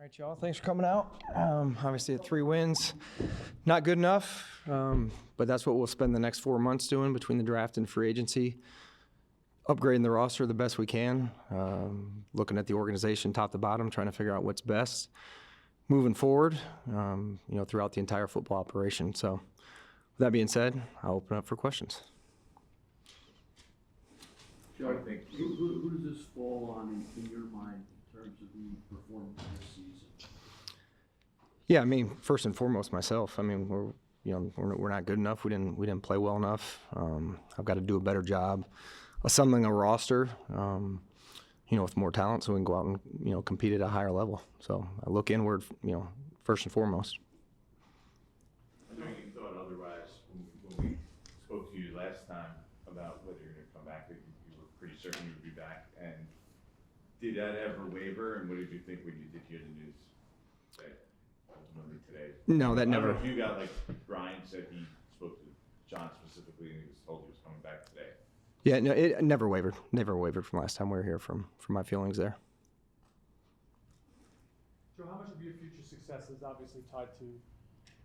All right, y'all. Thanks for coming out. Obviously, at 3 wins, not good enough, but that's what we'll spend the next 4 months doing between the draft and free agency, upgrading the roster the best we can, looking at the organization top to bottom, trying to figure out what's best moving forward, throughout the entire football operation. So, with that being said, I'll open up for questions. Joe, I think who does this fall on in your mind in terms of the performance this season? Yeah, I mean, first and foremost, myself. I mean, we're not good enough. We didn't play well enough. I've got to do a better job assembling a roster, with more talent, so we can go out and compete at a higher level. So I look inward, first and foremost. I know you thought otherwise when we spoke to you last time about whether you're going to come back. You were pretty certain you would be back. And did that ever waver? And what did you think when you did hear the news ultimately today? No, that never. I don't know if you got, like Brian said, he spoke to John specifically and he was told he was coming back today. Yeah, no, it never wavered. Never wavered from last time we were here from my feelings there. Joe, how much of your future success is obviously tied to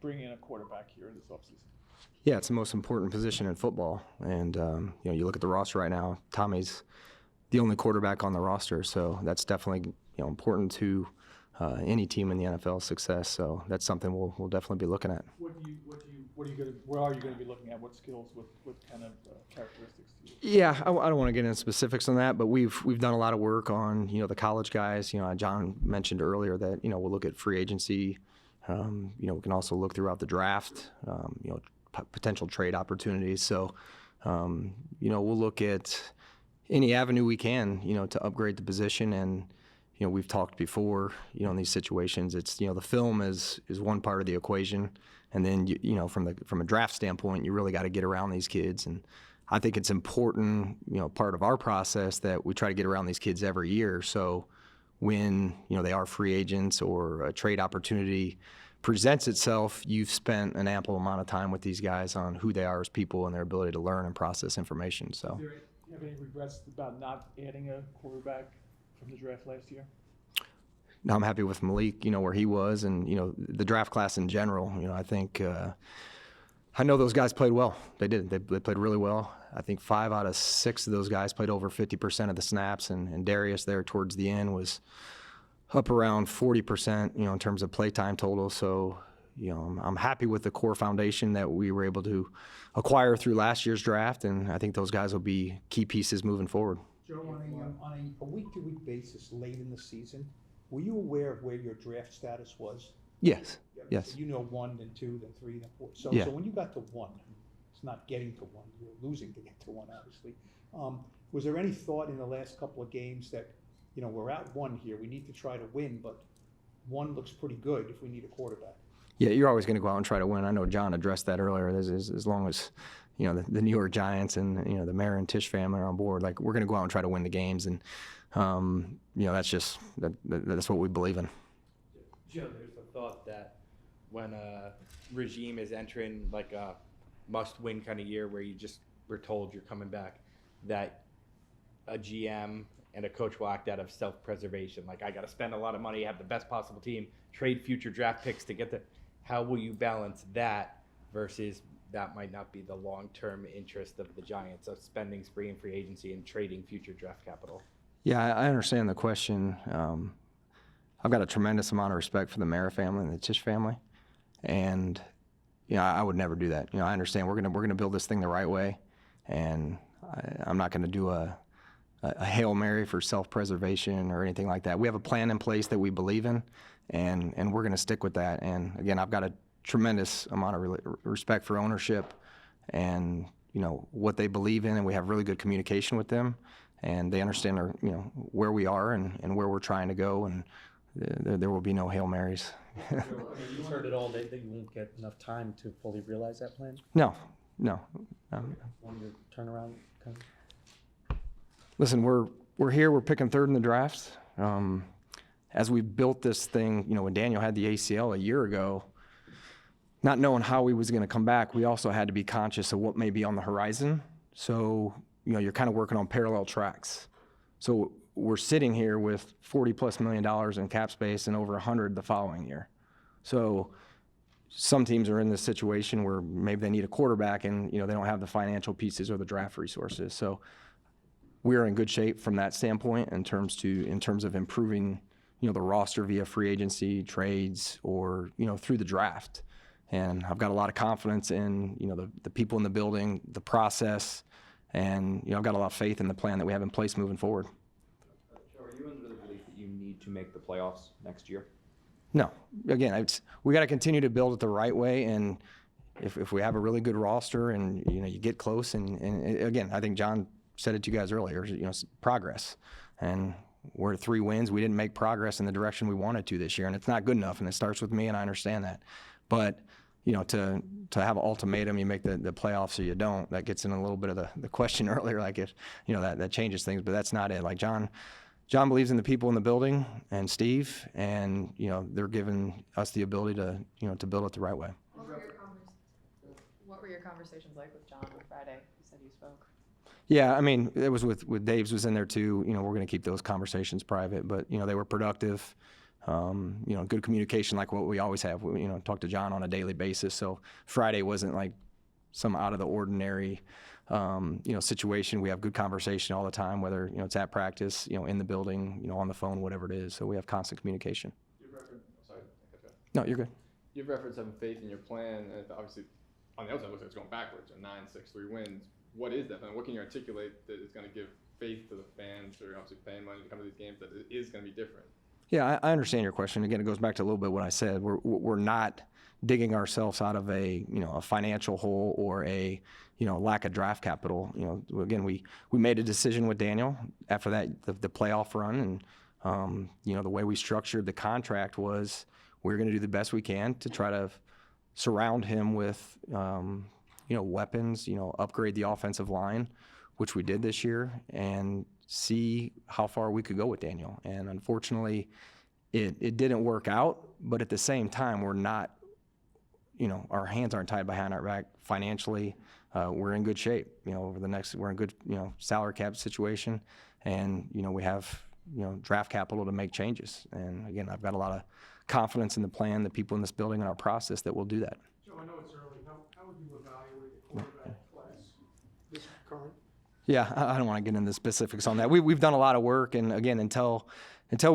bringing in a quarterback here in this offseason? Yeah, it's the most important position in football. And, you look at the roster right now, Tommy's the only quarterback on the roster. So that's definitely, important to any team in the NFL's success. So that's something we'll definitely be looking at. Where are you going to be looking at? What skills, what kind of characteristics do you? Yeah, I don't want to get into specifics on that, but we've done a lot of work on, the college guys. John mentioned earlier that, we'll look at free agency. We can also look throughout the draft, potential trade opportunities. So, we'll look at any avenue we can, to upgrade the position. And, we've talked before, in these situations, it's, the film is one part of the equation. And then, from a draft standpoint, you really got to get around these kids. And I think it's important, part of our process that we try to get around these kids every year. So when, they are free agents or a trade opportunity presents itself, you've spent an ample amount of time with these guys on who they are as people and their ability to learn and process information. So, do you have any regrets about not adding a quarterback from the draft last year? No, I'm happy with Malik, where he was, and, the draft class in general. I think I know those guys played well. They did. They played really well. I think 5 out of 6 of those guys played over 50% of the snaps, and Darius there towards the end was up around 40%, in terms of play time total. So, I'm happy with the core foundation that we were able to acquire through last year's draft, and I think those guys will be key pieces moving forward. Joe, on a week-to-week basis late in the season, were you aware of where your draft status was? Yes. Yes. So 1, then 2, then 3, then 4. So, Yeah. So when you got to 1, it's not getting to 1, you're losing to get to 1, obviously. Was there any thought in the last couple of games that, we're at 1 here, we need to try to win, but 1 looks pretty good if we need a quarterback? Yeah, you're always going to go out and try to win. I know John addressed that earlier. As long as, the New York Giants and, the Mayer and Tisch family are on board, like, we're going to go out and try to win the games. And, that's what we believe in. Joe, there's a thought that when a regime is entering like a must-win kind of year where you just were told you're coming back, that a GM and a coach will act out of self-preservation. Like, I got to spend a lot of money, have the best possible team, trade future draft picks to get the. How will you balance that versus that might not be the long-term interest of the Giants of spending spree and free agency and trading future draft capital? Yeah, I understand the question. I've got a tremendous amount of respect for the Mayer family and the Tisch family, and I would never do that. I understand we're gonna build this thing the right way, and I'm not gonna do a Hail Mary for self-preservation or anything like that. We have a plan in place that we believe in, and we're gonna stick with that. And again, I've got a tremendous amount of respect for ownership and what they believe in, and we have really good communication with them. And they understand our, where we are and where we're trying to go, and there will be no Hail Marys. You've heard it all day that you won't get enough time to fully realize that plan? No. One year turnaround kind of? Listen, we're here. We're picking 3rd in the draft. As we built this thing, when Daniel had the ACL a year ago, not knowing how he was going to come back, we also had to be conscious of what may be on the horizon. So, you're kind of working on parallel tracks. So we're sitting here with $40+ million in cap space and over 100 the following year. So some teams are in this situation where maybe they need a quarterback and, they don't have the financial pieces or the draft resources. So we're in good shape from that standpoint in terms of improving, the roster via free agency, trades, or, through the draft. And I've got a lot of confidence in, the people in the building, the process, and, I've got a lot of faith in the plan that we have in place moving forward. Joe, are you under the belief that you need to make the playoffs next year? No. Again, we got to continue to build it the right way, and if we have a really good roster and, you get close, and again, I think John said it to you guys earlier, progress. And we're at 3 wins. We didn't make progress in the direction we wanted to this year, and it's not good enough, and it starts with me, and I understand that. But to have an ultimatum, you make the playoffs or you don't, that gets in a little bit of the question earlier, like if, that changes things, but that's not it. Like John believes in the people in the building and Steve, and, they're giving us the ability to, to build it the right way. What were your conversations like with John on Friday? You said you spoke. Yeah, I mean, it was with Dave's was in there too. We're going to keep those conversations private, but, they were productive. Good communication like what we always have. We, talk to John on a daily basis. So Friday wasn't like some out of the ordinary, situation. We have good conversation all the time, whether, it's at practice, in the building, on the phone, whatever it is. So we have constant communication. No, you're good. You've referenced having faith in your plan, and obviously on the outside it looks like it's going backwards. 9-6-3 wins. What is that plan? What can you articulate that is going to give faith to the fans who are obviously paying money to come to these games that it is going to be different? Yeah, I understand your question. Again, it goes back to a little bit what I said. We're not digging ourselves out of a financial hole or a lack of draft capital. Again, we made a decision with Daniel after that the playoff run, and the way we structured the contract was we're going to do the best we can to try to surround him with weapons, upgrade the offensive line, which we did this year, and see how far we could go with Daniel. And unfortunately, it didn't work out, but at the same time, we're not, our hands aren't tied behind our back financially. We're in good shape, over the next, we're in good, salary cap situation, and, we have, draft capital to make changes. And again, I've got a lot of confidence in the plan, the people in this building, and our process that will do that. Joe, I know it's early. How would you evaluate the quarterback class this current? Yeah, I don't want to get into specifics on that. We've done a lot of work, and again, until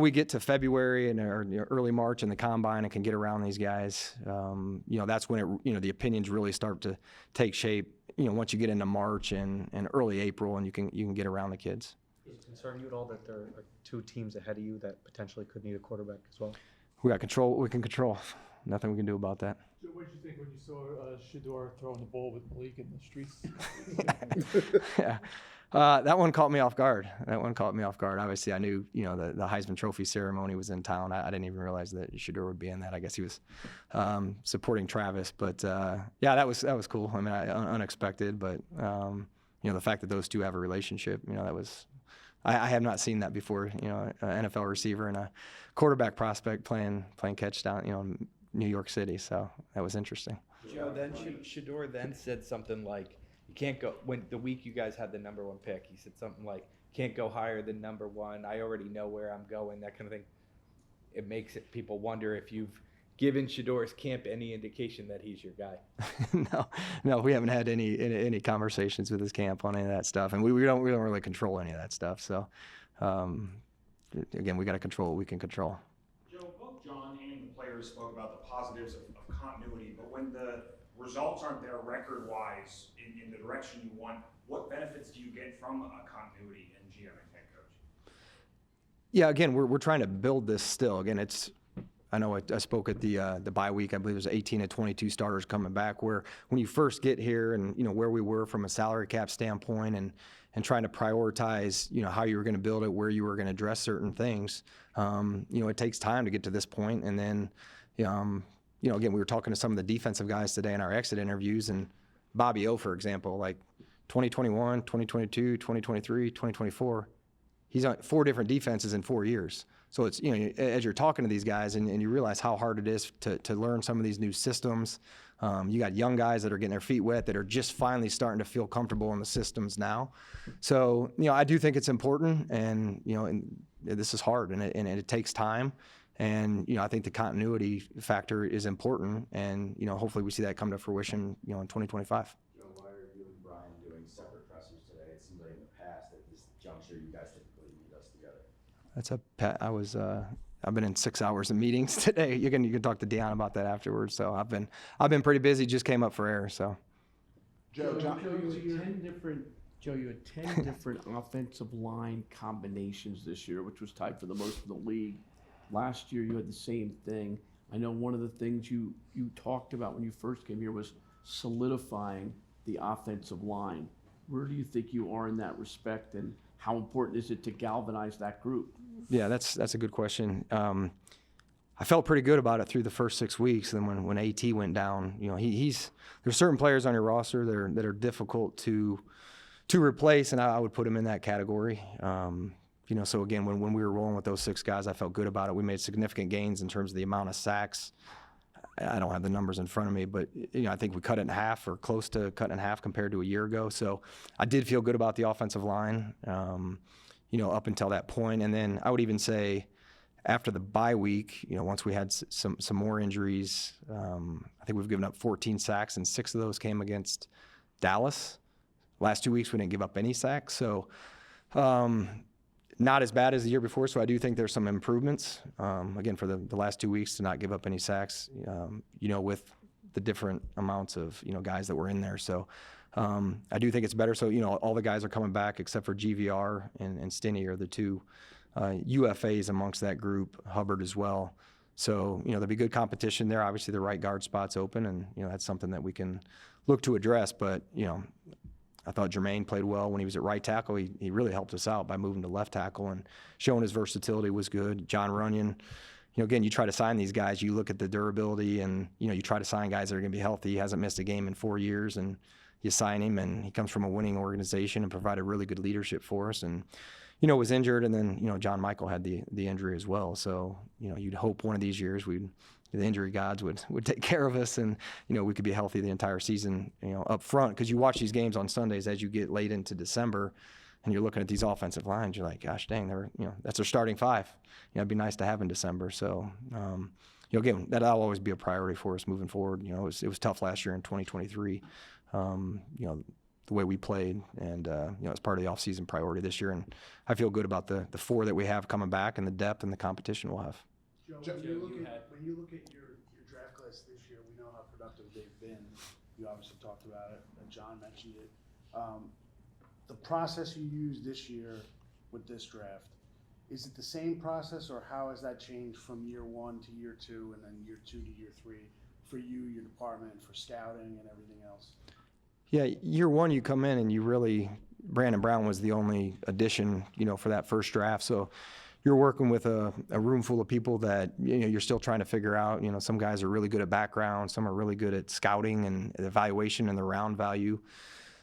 we get to February and or early March in the combine and can get around these guys, that's when the opinions really start to take shape. Once you get into March and early April, and you can get around the kids. Does it concern you at all that there are 2 teams ahead of you that potentially could need a quarterback as well? We got control. We can control. Nothing we can do about that. So what did you think when you saw Shedeur throwing the ball with Malik in the streets? Yeah. That one caught me off guard. Obviously, I knew, the Heisman Trophy ceremony was in town. I didn't even realize that Shedeur would be in that. I guess he was supporting Travis. But, yeah, that was cool. I mean, unexpected. But, the fact that those two have a relationship, that was – I have not seen that before, an NFL receiver and a quarterback prospect playing catch down, in New York City. So that was interesting. Joe, then Shedeur then said something like, you can't go, when the week you guys had the #1 pick, he said something like, can't go higher than #1. I already know where I'm going, that kind of thing. It makes people wonder if you've given Shedeur's camp any indication that he's your guy. No, we haven't had any conversations with his camp on any of that stuff, and we don't really control any of that stuff. So, again, we got to control what we can control. Joe, both John and the players spoke about the positives of continuity, but when the results aren't there record-wise in the direction you want, what benefits do you get from a continuity in GM and head coach? Yeah, again, we're trying to build this still. Again, I know I spoke at the bye week. I believe it was 18 to 22 starters coming back. Where when you first get here, and where we were from a salary cap standpoint, and trying to prioritize how you were going to build it, where you were going to address certain things. It takes time to get to this point, and then again, we were talking to some of the defensive guys today in our exit interviews, and Bobby O, for example, like 2021, 2022, 2023, 2024. He's on 4 different defenses in 4 years. So it's, as you're talking to these guys and you realize how hard it is to learn some of these new systems. You got young guys that are getting their feet wet that are just finally starting to feel comfortable in the systems now. So, I do think it's important, and, and this is hard, and it takes time. And, I think the continuity factor is important, and, hopefully we see that come to fruition, in 2025. Why are you and Brian doing separate pressers today? It seems like in the past at this juncture, you guys typically meet us together. I've been in 6 hours of meetings today. You can talk to Deion about that afterwards. So I've been pretty busy. Just came up for air. So Joe, you had 10 different offensive line combinations this year, which was tied for the most in the league. Last year you had the same thing. I know one of the things you talked about when you first came here was solidifying the offensive line. Where do you think you are in that respect, and how important is it to galvanize that group? Yeah, that's a good question. I felt pretty good about it through the first 6 weeks. And then when AT went down, there's certain players on your roster that are difficult to replace, and I would put him in that category. So again, when we were rolling with those 6 guys, I felt good about it. We made significant gains in terms of the amount of sacks. I don't have the numbers in front of me, but I think we cut it in half or close to cut in half compared to a year ago. So I did feel good about the offensive line, up until that point. And then I would even say after the bye week, once we had some more injuries, I think we've given up 14 sacks, and 6 of those came against Dallas. Last 2 weeks we didn't give up any sacks. So not as bad as the year before, so I do think there's some improvements. Again, for the last 2 weeks to not give up any sacks, with the different amounts of, guys that were in there. So I do think it's better. So, all the guys are coming back except for GVR and Stinney are the 2 UFAs amongst that group, Hubbard as well. So, there'll be good competition there. Obviously, the right guard spot's open, and, that's something that we can look to address. But, I thought Jermaine played well when he was at right tackle. He really helped us out by moving to left tackle, and showing his versatility was good. John Runyon, again, you try to sign these guys, you look at the durability, and, you try to sign guys that are going to be healthy. He hasn't missed a game in 4 years, and you sign him, and he comes from a winning organization and provided really good leadership for us. And, was injured, and then, John Michael had the injury as well. So, you'd hope one of these years the injury gods would take care of us, and, we could be healthy the entire season, up front. Because you watch these games on Sundays as you get late into December, and you're looking at these offensive lines, you're like, gosh dang, that's their starting 5. It'd be nice to have in December. So, again, that'll always be a priority for us moving forward. It was tough last year in 2023. The way we played, and it's part of the offseason priority this year. And I feel good about the 4 that we have coming back, and the depth and the competition we'll have. Joe, when you look at your draft class this year, we know how productive they've been. You obviously talked about it, and John mentioned it. The process you used this year with this draft, is it the same process, or how has that changed from year 1 to year 2, and then year 2 to year 3 for you, your department, for scouting and everything else? Yeah, year 1 you come in and Brandon Brown was the only addition, for that first draft. So you're working with a room full of people that, you're still trying to figure out. Some guys are really good at background, some are really good at scouting and evaluation and the round value.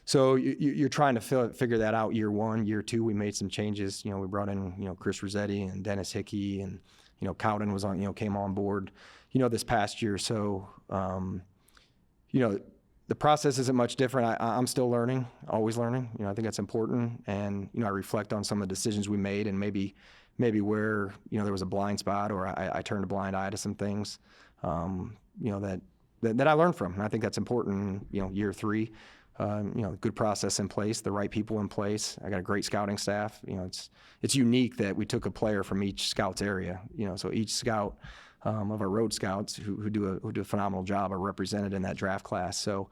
So you're trying to figure that out year 1. Year 2, we made some changes. We brought in, Chris Rossetti and Dennis Hickey, and, Cowden was on, came on board, this past year. So, the process isn't much different. I'm still learning, always learning. I think that's important. And, I reflect on some of the decisions we made, and maybe where, there was a blind spot, or I turned a blind eye to some things, that I learned from. And I think that's important, year 3, good process in place, the right people in place. I got a great scouting staff. It's unique that we took a player from each scout's area, so each scout of our road scouts who do a phenomenal job are represented in that draft class. So,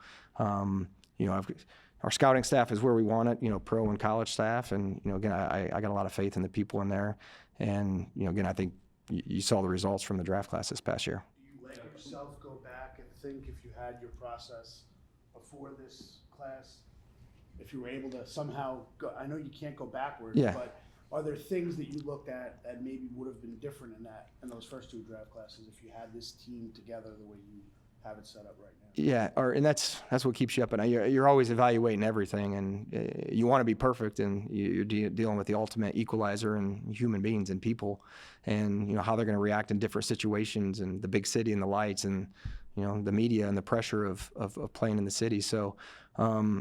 our scouting staff is where we want it, pro and college staff. And, again, I got a lot of faith in the people in there. And, again, I think you saw the results from the draft class this past year. Do you let yourself go back and think, if you had your process before this class, if you were able to somehow go, I know you can't go backwards, Yeah. but are there things that you looked at that maybe would have been different in those first 2 draft classes if you had this team together the way have it set up right now. Yeah, and that's what keeps you up at night. You're always evaluating everything, and you want to be perfect, and you're dealing with the ultimate equalizer and human beings and people, and how they're going to react in different situations, and the big city and the lights, and the media and the pressure of playing in the city. So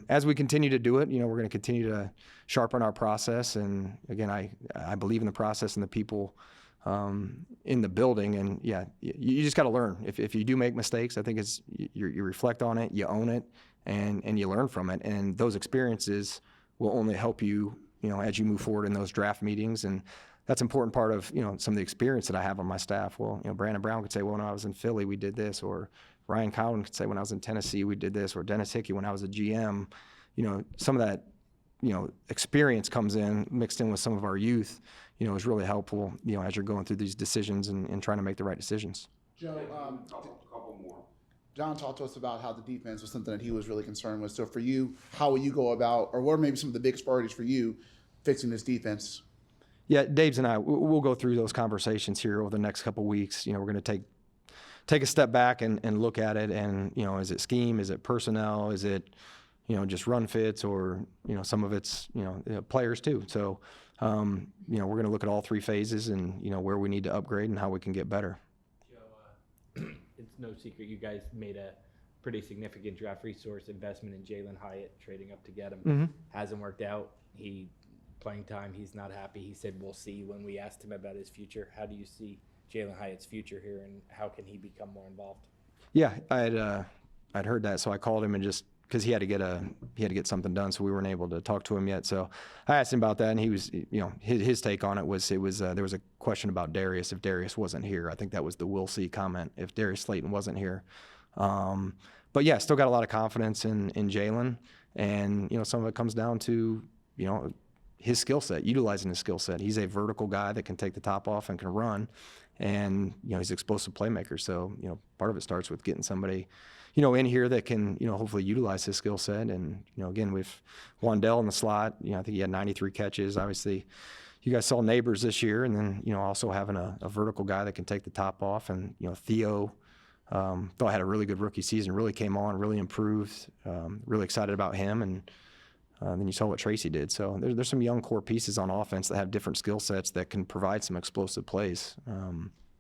as we continue to do it, we're going to continue to sharpen our process. And again, I believe in the process and the people in the building. And yeah, you just got to learn. If you do make mistakes, I think it's you reflect on it, you own it, and you learn from it. And those experiences will only help you, as you move forward in those draft meetings. And that's an important part of, some of the experience that I have on my staff. Well, Brandon Brown could say, well, when I was in Philly, we did this, or Ryan Cowan could say, when I was in Tennessee, we did this, or Dennis Hickey, when I was a GM, some of that, experience comes in mixed in with some of our youth, is really helpful, as you're going through these decisions and trying to make the right decisions. Joe, couple more. John talked to us about how the defense was something that he was really concerned with. So for you, how will you go about, or what are maybe some of the biggest priorities for you fixing this defense? Yeah, Dave's and I, we'll go through those conversations here over the next couple of weeks. We're going to take a step back and look at it. And, is it scheme? Is it personnel? Is it, just run fits, or, some of it's, players too. So, we're going to look at all three phases and, where we need to upgrade and how we can get better. Joe, it's no secret you guys made a pretty significant draft resource investment in Jalen Hyatt, trading up to get him. Mm-hmm. Hasn't worked out. Playing time, he's not happy. He said, we'll see when we asked him about his future. How do you see Jalen Hyatt's future here, and how can he become more involved? Yeah, I'd heard that, so I called him, and just because he had to get something done, so we weren't able to talk to him yet. So I asked him about that, and he was, his take on it was there was a question about Darius, if Darius wasn't here. I think that was the we'll see comment, if Darius Slayton wasn't here. But yeah, still got a lot of confidence in Jalen, and some of it comes down to his skill set, utilizing his skill set. He's a vertical guy that can take the top off and can run, and he's an explosive playmaker. So part of it starts with getting somebody in here that can hopefully utilize his skill set. And again, with Wandell in the slot, I think he had 93 catches. Obviously, you guys saw Neighbors this year, and then also having a vertical guy that can take the top off. And Theo thought had a really good rookie season, really came on, really improved. Really excited about him. And then you saw what Tracy did. So there's some young core pieces on offense that have different skill sets that can provide some explosive plays.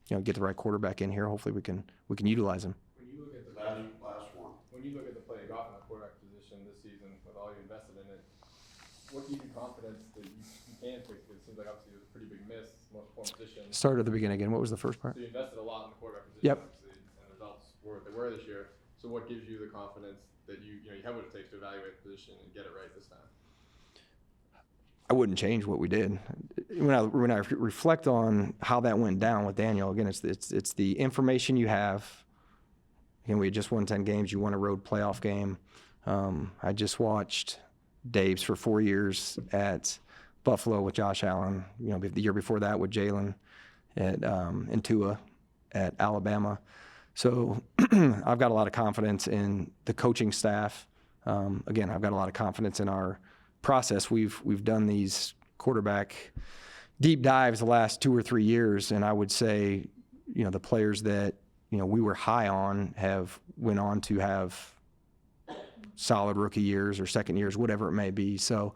Get the right quarterback in here. Hopefully we can utilize him. When you look at the last one. When you look at the play of golf in the quarterback position this season, with all you invested in it, what gives you confidence that you can fix it? It seems like obviously it was a pretty big miss, most important position. Start at the beginning again. What was the first part? So you invested a lot in the quarterback position, Yep. obviously, and the results were what they were this year. So what gives you the confidence that you have what it takes to evaluate the position and get it right this time? I wouldn't change what we did. When I reflect on how that went down with Daniel, again, it's the information you have. Again, we had just won 10 games. You won a road playoff game. I just watched Dave's for 4 years at Buffalo with Josh Allen. The year before that with Jalen and Tua at Alabama. So I've got a lot of confidence in the coaching staff. Again, I've got a lot of confidence in our process. We've done these quarterback deep dives the last 2 or 3 years, and I would say, the players that we were high on went on to have solid rookie years or second years, whatever it may be. So,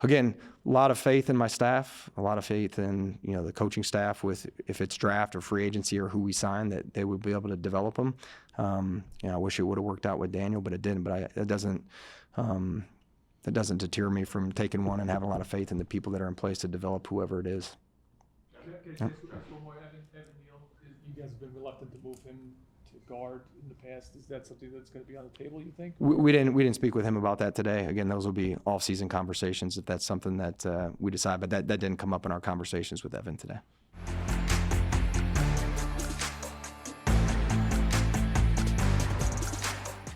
again, a lot of faith in my staff, a lot of faith in the coaching staff with if it's draft or free agency or who we sign, that they would be able to develop them. I wish it would have worked out with Daniel, but it didn't. But that doesn't deter me from taking one and having a lot of faith in the people that are in place to develop whoever it is. You guys have been reluctant to move him to guard in the past. Is that something that's going to be on the table, you think? We didn't speak with him about that today. Again, those will be off-season conversations if that's something that we decide. But that didn't come up in our conversations with Evan today.